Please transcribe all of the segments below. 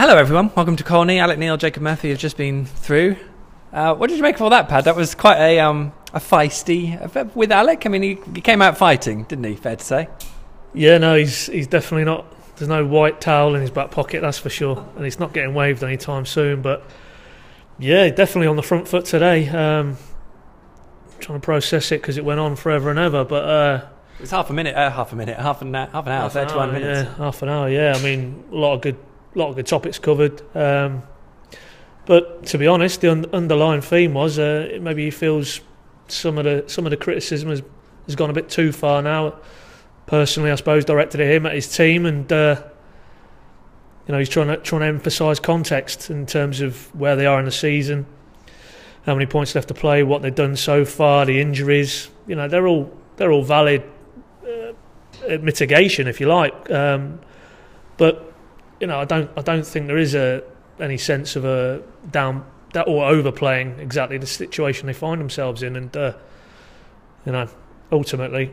Hello everyone, welcome to Colney. Alec Neil, Jacob Murphy have just been through. What did you make of all that, Pad? That was quite a feisty with Alec. I mean, he came out fighting, didn't he? Fair to say. Yeah, no, he's definitely not. There's no white towel in his back pocket, that's for sure, and he's not getting waved anytime soon. But yeah, definitely on the front foot today. Trying to process it because it went on forever and ever. But it was half an hour, 31 minutes. Yeah, half an hour. Yeah, I mean, a lot of good topics covered. But to be honest, the underlying theme was maybe he feels some of the criticism has gone a bit too far now. Personally, I suppose directed at him, at his team, and he's trying to emphasise context in terms of where they are in the season, how many points left to play, what they've done so far, the injuries. They're all valid mitigation, if you like. But I don't think there is any sense of a down or overplaying exactly the situation they find themselves in, and ultimately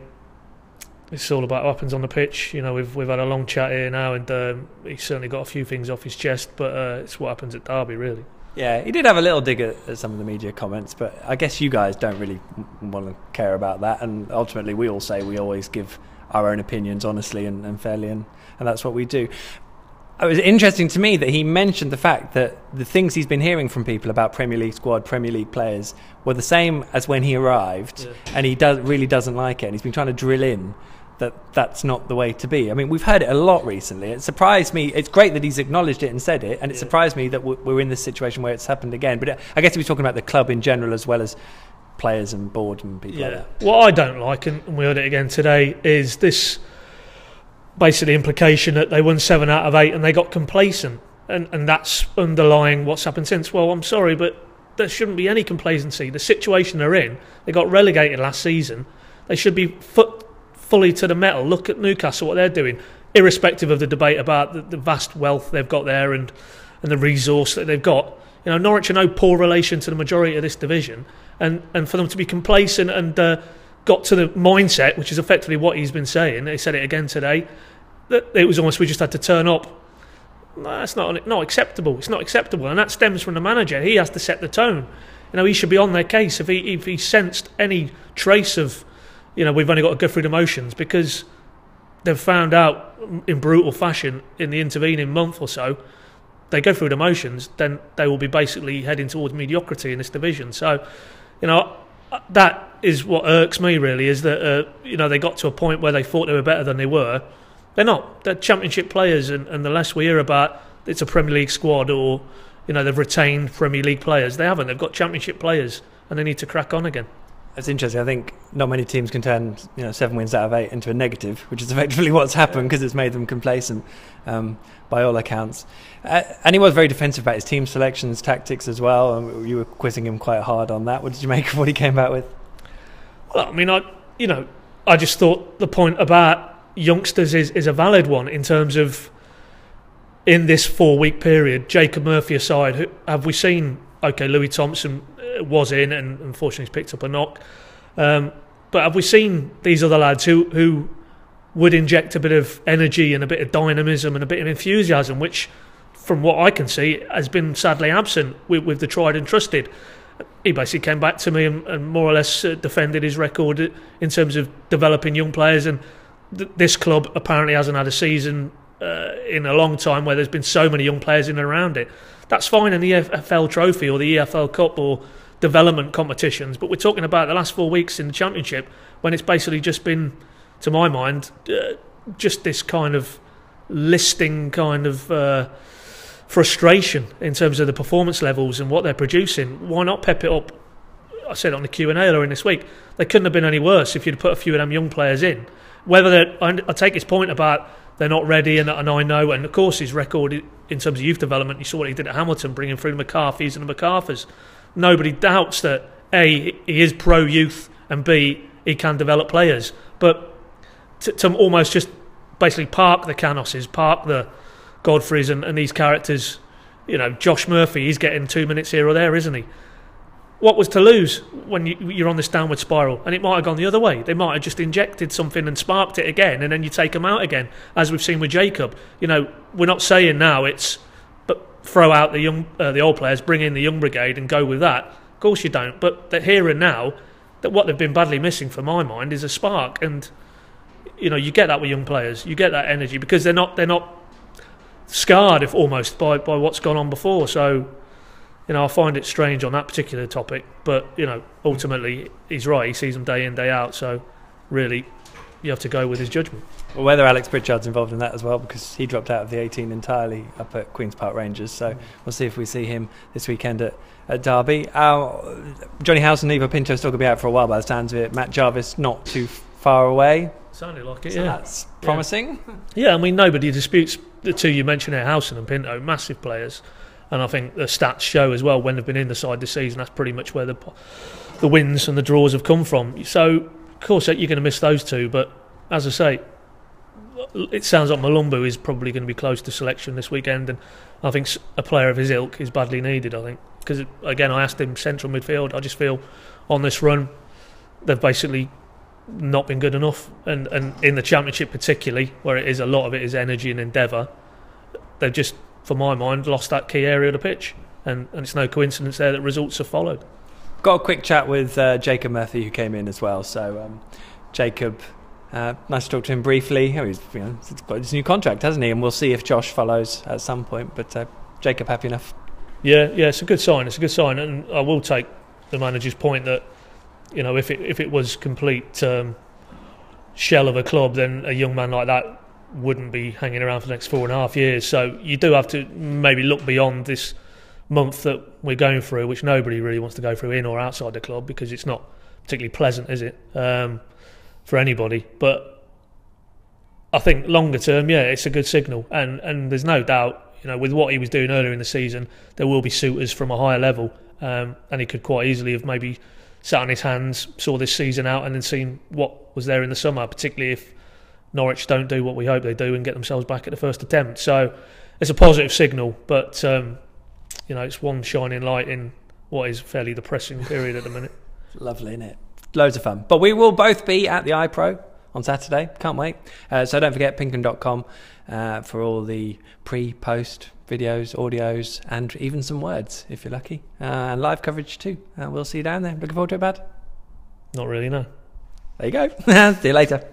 it's all about what happens on the pitch. We've had a long chat here now, and he's certainly got a few things off his chest, but it's what happens at Derby, really. Yeah, he did have a little dig at some of the media comments, but I guess you guys don't really want to care about that, and ultimately we all say we always give our own opinions honestly and fairly, and that's what we do. It was interesting to me that he mentioned the fact that the things he's been hearing from people about Premier League squad, Premier League players were the same as when he arrived, and he really doesn't like it, and he's been trying to drill in that that's not the way to be. I mean, we've heard it a lot recently. It surprised me. It's great that he's acknowledged it and said it, and it surprised me that we're in this situation where it's happened again. But I guess he was talking about the club in general as well as players and board and people like that. What I don't like, and we heard it again today, is this basically implication that they won 7 out of 8 and they got complacent, and that's underlying what's happened since. Well, I'm sorry, but there shouldn't be any complacency. The situation they're in, they got relegated last season. They should be fully to the metal. Look at Newcastle, what they're doing, irrespective of the debate about the vast wealth they've got there and the resource that they've got. Norwich are no poor relation to the majority of this division, and for them to be complacent and got to the mindset, which is effectively what he's been saying. They said it again today, that it was almost we just had to turn up. That's not acceptable. It's not acceptable, and that stems from the manager. He has to set the tone. He should be on their case if he sensed any trace of, we've only got to go through the motions, because they've found out in brutal fashion in the intervening month or so, they go through the motions, then they will be basically heading towards mediocrity in this division. So, that is what irks me, really, is that they got to a point where they thought they were better than they were. They're not. They're Championship players, and the less we hear about it's a Premier League squad or they've retained Premier League players, they haven't. They've got Championship players, and they need to crack on again. It's interesting. I think not many teams can turn 7 wins out of 8 into a negative, which is effectively what's happened, because it's made them complacent by all accounts. And he was very defensive about his team selections, tactics as well. And you were quizzing him quite hard on that. What did you make of what he came out with? Well, I mean, I just thought the point about youngsters is a valid one in terms of, in this 4-week period, Jacob Murphy aside, have we seen? Okay, Louis Thompson was in and unfortunately he's picked up a knock, but have we seen these other lads who would inject a bit of energy and a bit of dynamism and a bit of enthusiasm, which from what I can see has been sadly absent with the tried and trusted? He basically came back to me and more or less defended his record in terms of developing young players, and this club apparently hasn't had a season in a long time where there's been so many young players in and around it. That's fine in the EFL Trophy or the EFL Cup or development competitions, but we're talking about the last 4 weeks in the Championship, when it's basically just been, to my mind, just this kind of listing kind of frustration in terms of the performance levels and what they're producing. Why not pep it up? I said on the Q&A earlier in this week, they couldn't have been any worse if you'd put a few of them young players in. Whether I take his point about they're not ready, and I know, and of course his record in terms of youth development, you saw what he did at Hamilton, bringing through the McCarthys and the MacArthurs. Nobody doubts that A, he is pro-youth, and B, he can develop players. But to almost just basically park the Canoses, park the Godfreys and these characters, Josh Murphy, he's getting 2 minutes here or there, isn't he? What was to lose when you're on this downward spiral? And it might have gone the other way. They might have just injected something and sparked it again, and then you take them out again, as we've seen with Jacob. We're not saying now but throw out the old players, bring in the young brigade, and go with that. Of course you don't. But that here and now, that what they've been badly missing, for my mind, is a spark. And you get that with young players. You get that energy because they're not scarred, if almost, by what's gone on before. So, I find it strange on that particular topic. But ultimately, he's right. He sees them day in, day out. So, really, you have to go with his judgment. Well, whether Alex Pritchard's involved in that as well, because he dropped out of the 18 entirely up at Queen's Park Rangers. So we'll see if we see him this weekend at Derby. Johnny House and Eva Pinto still going to be out for a while by the sounds of it. Matt Jarvis not too far away. Sounded like it, so yeah. That's promising. Yeah, I mean, nobody disputes the two you mentioned here, Howson and Pinto, massive players. And I think the stats show as well, when they've been in the side this season, that's pretty much where the wins and the draws have come from. So, of course, you're going to miss those two. But, as I say, it sounds like Malumbu is probably going to be close to selection this weekend. And I think a player of his ilk is badly needed, I think. Because, again, I asked him central midfield. I just feel on this run, they've basically not been good enough, and in the Championship particularly, where a lot of it is energy and endeavour, they've just, for my mind, lost that key area of the pitch, and it's no coincidence there that results have followed. Got a quick chat with Jacob Murphy, who came in as well. So Jacob, nice to talk to him briefly. He's got his new contract, hasn't he? And we'll see if Josh follows at some point. But Jacob, happy enough? Yeah, it's a good sign. It's a good sign, and I will take the manager's point that, if it was complete shell of a club, then a young man like that wouldn't be hanging around for the next 4.5 years. So you do have to maybe look beyond this month that we're going through, which nobody really wants to go through in or outside the club, because it's not particularly pleasant, is it, for anybody? But I think longer term, it's a good signal, and there's no doubt, with what he was doing earlier in the season, there will be suitors from a higher level, and he could quite easily have maybe sat on his hands, saw this season out, and then seen what was there in the summer, particularly if Norwich don't do what we hope they do and get themselves back at the first attempt. So it's a positive signal, but it's one shining light in what is a fairly depressing period at the minute. Lovely, isn't it? Loads of fun. But we will both be at the iPro on Saturday. Can't wait. So don't forget pinkham.com for all the pre-post videos, audios, and even some words, if you're lucky. And live coverage too. We'll see you down there. Looking forward to it, Bad? Not really, no. There you go. See you later.